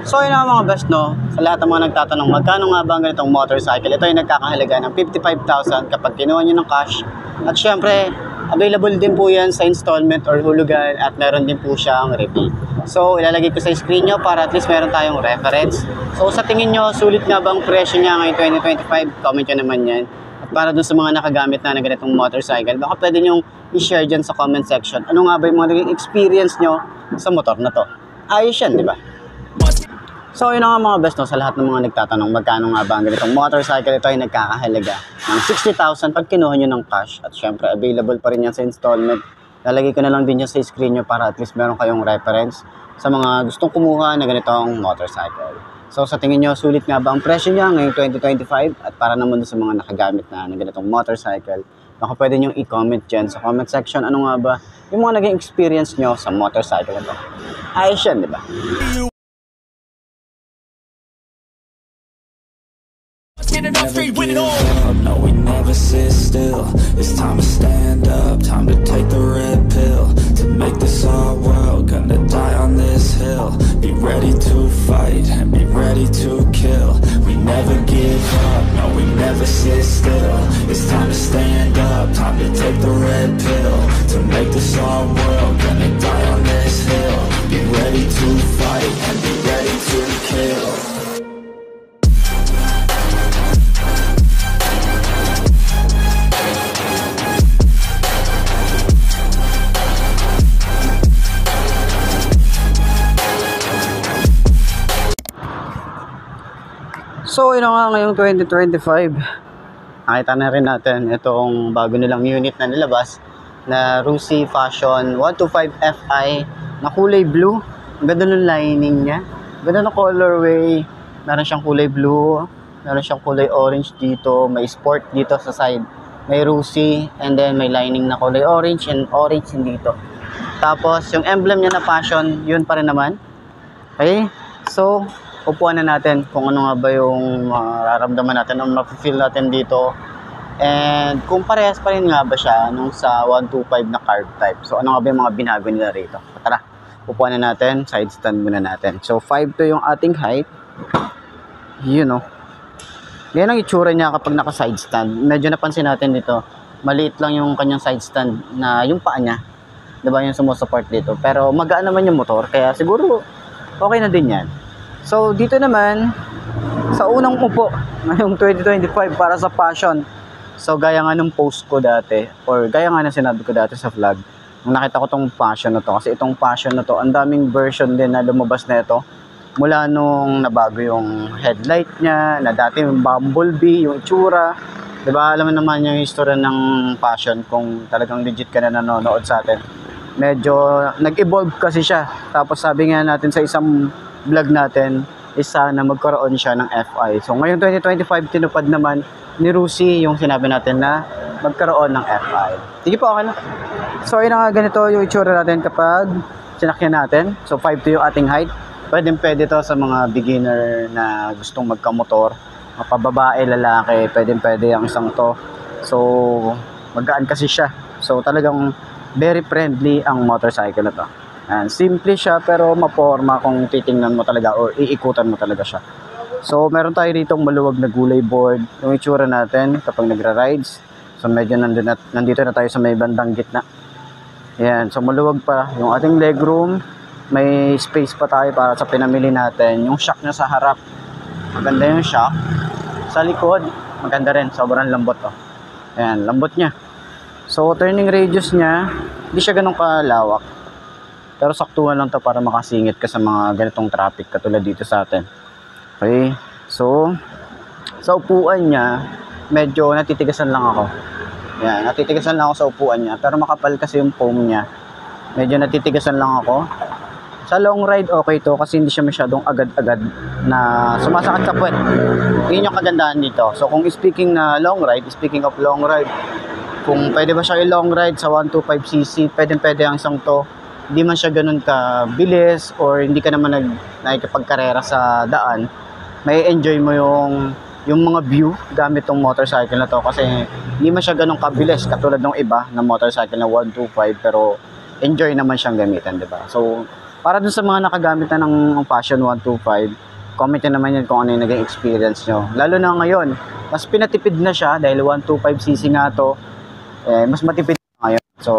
So yun nga mga best, no, sa lahat ng mga nagtatanong magkano nga ba ang ganitong motorcycle, ito ay nagkakahalaga ng 55,000 kapag kinuha nyo ng cash. At syempre, available din po yan sa installment or hulugan at meron din po siyang repeat. So ilalagay ko sa screen nyo para at least meron tayong reference. So sa tingin nyo, sulit nga bang presyo niya ngayong 2025? Comment nyo naman yan. At para dun sa mga nakagamit na ng ganitong motorcycle, baka pwede nyo i-share dyan sa comment section. Ano nga ba yung mga naging experience nyo sa motor na to? Ayos yan, di ba? So yun nga mga best, no, sa lahat ng mga nagtatanong magkano nga ba ang ganitong motorcycle, ito ay nagkakahalaga ng 60,000 pag kinuha nyo ng cash. At syempre available pa rin yan sa installment. Lalagay ko na lang din yan sa screen nyo para at least meron kayong reference sa mga gustong kumuha na ganitong motorcycle. So sa tingin nyo, sulit nga ba ang presyo niya ngayong 2025? At para naman sa mga nakagamit na ng ganitong motorcycle, baka pwede nyo i-comment dyan sa comment section ano nga ba yung mga naging experience nyo sa motorcycle na to. Ayos yan, di ba? No, we never sit still. It's time to stand up, time to take the red pill. To make this our world, gonna die on this hill. Be ready to fight and be ready to kill. We never give up, no, we never sit still. It's time to stand up, time to take the red pill. To make this our world, gonna die on this hill. Be ready to fight and be ready to kill. So yun nga ngayong 2025, nakita na rin natin itong bago nilang unit na nilabas na Rusi Fashion 125 Fi na kulay blue. Ganda ng lining niya, ganda ng colorway. Meron siyang kulay blue, meron siyang kulay orange dito, may sport dito sa side, may Rusi, and then may lining na kulay orange and orange din dito. Tapos yung emblem niya na Fashion, yun pa rin naman. Okay, so upuan na natin kung ano nga ba yung mararamdaman natin, ang mafe-feel natin dito. And kung parehas pa rin nga ba siya nung sa 125 na carb type. So ano nga ba yung mga binago nila rito? Tara, upuan na natin, side stand muna natin. So 5'2" yung ating height. You know. Yan ang itsura niya kapag naka side stand. Medyo napansin natin dito, maliit lang yung kanyang side stand na yung paa niya. Diba yung sumusupport dito. Pero magaan naman yung motor, kaya siguro okay na din yan. So dito naman sa unang upo ngayong 2025 para sa Passion. So gaya nga ng post ko dati, or gaya nga ng sinabi ko dati sa vlog, nung nakita ko tong Passion na to, kasi itong Passion na to, ang daming version din na lumabas na ito. Mula nung nabago yung headlight niya, na dati yung Bumblebee, yung itsura. Diba, alam mo naman yung history ng Passion kung talagang legit ka na nanonood sa atin. Medyo nag-evolve kasi siya. Tapos sabi nga natin sa isang vlog natin is sana magkaroon siya ng Fi. So ngayong 2025 tinupad naman ni Rusi yung sinabi natin na magkaroon ng Fi. Sige po, okay na. So yun nga, ganito yung itsura natin kapag sinakyan natin. So 5'2" yung ating height. Pwede to sa mga beginner na gustong magkamotor, mapababae, lalaki, pwede ang isang to. So magaan kasi siya. So talagang very friendly ang motorcycle na to. And simple siya pero maporma kung titingnan mo talaga or iikutan mo talaga siya. So meron tayo rito maluwag na gulay board. Yung itsura natin kapag nagra-rides. So medyo nandito na tayo sa may bandang gitna. Yan, so maluwag pa yung ating legroom. May space pa tayo para sa pinamili natin. Yung shock niya sa harap, maganda yung shock. Sa likod, maganda rin, sobrang lambot to. Yan, lambot niya. So turning radius niya, hindi siya ganun kalawak. Pero saktuhan lang to para makasingit ka sa mga ganitong traffic katulad dito sa atin. Okay, so sa upuan niya, medyo natitigasan lang ako. Yan, natitigasan lang ako sa upuan niya. Pero makapal kasi yung foam niya. Medyo natitigasan lang ako. Sa long ride, okay to kasi hindi siya masyadong agad-agad na sumasakit sa puwet. Yun yung kagandahan dito. So kung speaking of long ride, kung pwede ba siya i-long ride sa 125cc, pwede ang isang to. Hindi man siya ganun kabilis or hindi ka naman nakikipagkarera sa daan, may enjoy mo yung mga view gamit tong motorcycle na to kasi hindi man siya ganun kabilis katulad ng iba na motorcycle na 125 pero enjoy naman siyang gamitan, di ba? So Para dun sa mga nakagamit na ng Passion 125, comment nyo naman yun kung ano yung naging experience nyo. Lalo na ngayon, mas pinatipid na siya dahil 125cc nga to. Mas matipid na ngayon. So,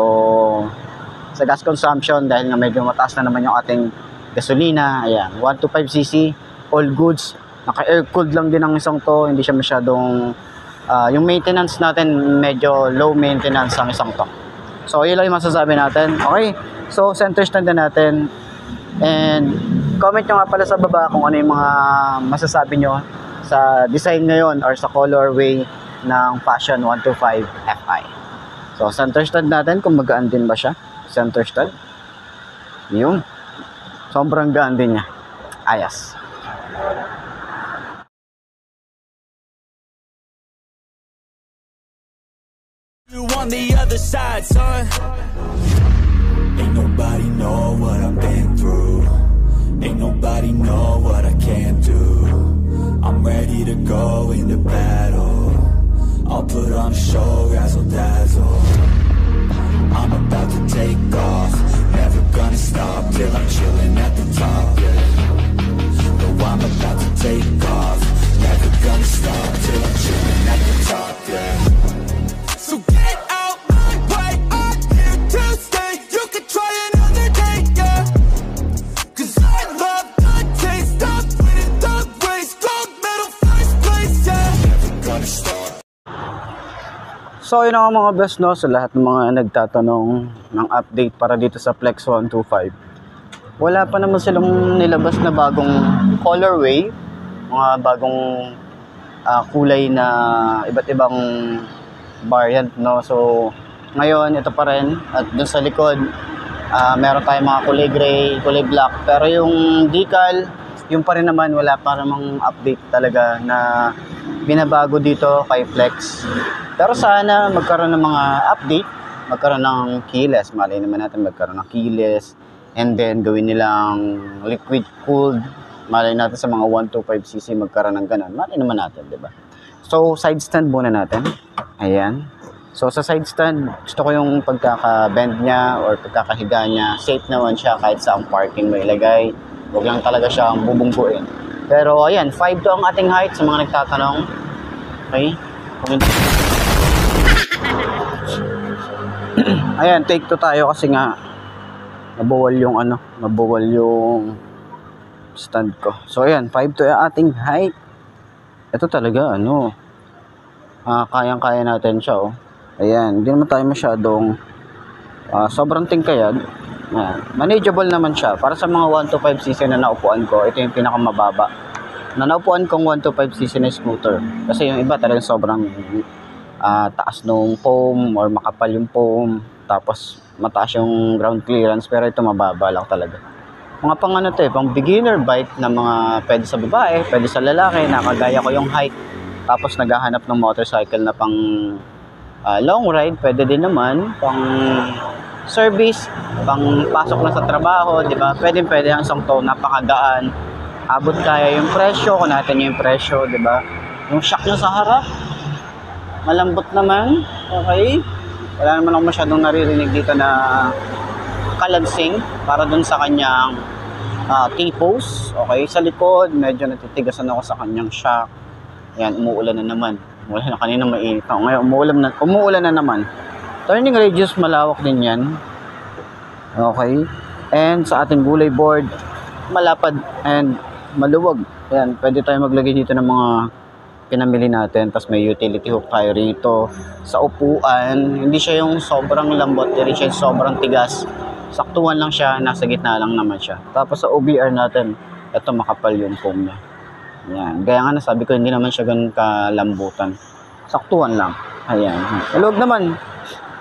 sa gas consumption, dahil nga medyo mataas na naman yung ating gasolina, ayan, 125cc, all goods. Naka-air-cooled lang din ang isang to, hindi siya masyadong, yung maintenance natin, medyo low maintenance ang isang to. So, yun lang yung masasabi natin. Okay, so center stand na natin. And comment nyo nga pala sa baba kung ano yung mga masasabi nyo sa design ngayon or sa colorway ng Passion 125 Fi. So, center stand natin, kung magaan din ba siya. Center stand. Yun. Sobrang gaan din niya. Ayos. You on the other side, son. Ain't nobody know what I've been through. Ain't nobody know what I can do. I'm ready to go into battle. I'll put on a show, razzle dazzle. I'm about to take off. Never gonna stop till I'm chilling at the top, yeah. No, I'm about to take off. Never gonna stop till I'm chilling at the top, yeah. So get out my way, I'm here to stay. You can try another day, yeah. Cause I love the taste of winning the race. Gold medal, first place, yeah. Never gonna stop. So, yun ang mga best, no, sa lahat ng mga nagtatanong ng update para dito sa Flex 125. Wala pa naman silang nilabas na bagong colorway, mga bagong kulay na iba't ibang variant, no. So, ngayon, ito pa rin. At dun sa likod, meron tayong mga kulay gray, kulay black. Pero yung decal, yung pa rin naman, wala pa namang update talaga na binabago dito kay Flex. Pero sana magkaroon ng mga update, magkaroon ng keyless. Malay naman natin magkaroon ng keyless. And then gawin nilang liquid cooled. Malay natin sa mga 125cc magkaroon ng ganun. Malay naman natin, di ba? So, side stand muna natin. Ayan. So, sa side stand, gusto ko yung pagkaka-bend niya or pagkakahiga niya. Safe naman siya kahit sa ang parking mo ilagay. Huwag lang talaga siyang bubungguin. Pero, ayan, 5'2" ang ating height sa mga nagtatanong. Okay? Ayan, take 2 tayo kasi nga nabuwal yung stand ko. So, ayan, 5'2" ang ating height. Ito talaga, kayang-kaya natin siya, oh. Ayan, hindi naman tayo masyadong sobrang tingkayad. Ayan, manageable naman siya. Para sa mga 125cc na naupuan ko, ito yung pinakamababa. Na naupuan kong 125cc na scooter. Kasi yung iba talagang sobrang taas nung foam or makapal yung foam. Tapos mataas yung ground clearance, pero ito mababa lang talaga. Mga pang beginner bike na mga pwede sa babae, pwede sa lalaki, nakagaya ko yung height. Tapos naghahanap ng motorcycle na pang long ride, pwede din naman, pang service, pang pasok na sa trabaho, di ba? Pwede ang isang to, napakagaan. Abot kaya yung presyo, kung natin yung presyo, di ba? Yung shock nyo sa harap, malambot naman, okay? Wala naman ako masyadong naririnig dito na kalansing para dun sa kanyang T-post. Okay, sa likod, medyo natitigasan ako sa kanyang shock. Ayan, umuulan na naman. Umuulan na kanina, mainit ako. Ngayon, umuulan na naman. Turning radius, malawak din yan. Okay. And sa ating gulay board, malapad and maluwag. Ayan, pwede tayo maglagay dito ng mga pinamili natin. Tapos may utility hook tayo rito. Sa upuan, hindi siya yung sobrang lambot, hindi siya yung sobrang tigas. Saktuhan lang siya, nasa gitna lang naman siya. Tapos sa OBR natin, ito makapal yung foam niya. Ayan, gaya nga nasabi ko, hindi naman siya ganun kalambutan. Saktuhan lang. Ayan. Maluwag naman.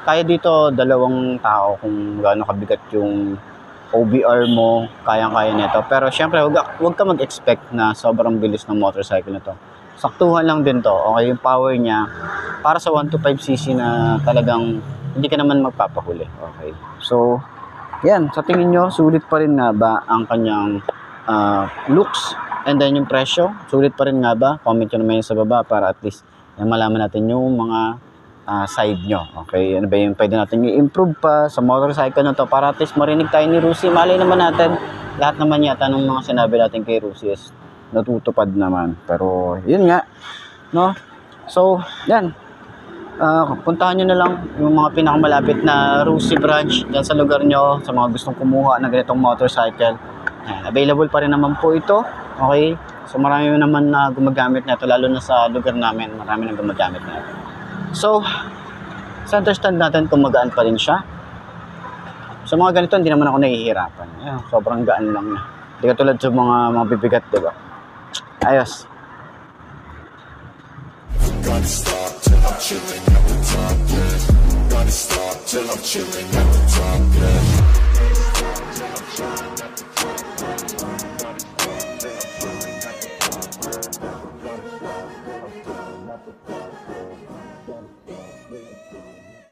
Kaya dito, 2 tao kung gaano kabigat yung OBR mo, kayang-kaya nito. Pero syempre, huwag ka mag-expect na sobrang bilis ng motorcycle na to. Saktuhan lang din to. Okay, yung power niya, para sa 125cc na talagang hindi ka naman magpapahuli. Okay. So, yan. Sa tingin nyo, sulit pa rin nga ba ang kanyang looks? And then yung presyo, sulit pa rin nga ba? Comment nyo naman yun sa baba para at least malaman natin yung mga side nyo. Okay, ano ba yung pwede natin i-improve pa sa motorcycle na to para at least marinig tayo ni Rusi. Malay naman natin lahat naman yata ng mga sinabi natin kay Rusi is natutupad naman. Pero, yun nga, no? So, yan. Puntahan nyo na lang yung mga pinakamalapit na Rusi branch dyan sa lugar nyo, sa mga gustong kumuha ng ganitong motorcycle. Yan. Available pa rin naman po ito. Okay? So, marami naman na gumagamit na ito, lalo na sa lugar namin. Marami na gumagamit na ito. So, sa understand natin kung magaan pa rin siya. Sa mga ganito, hindi naman ako nahihirapan. Ayan, sobrang gaan lang na. Hindi katulad sa mga bibigat, diba? Ayos. Gotta stop till I'm chilling at the top, yeah. Gotta stop till I'm chilling at the top, yeah.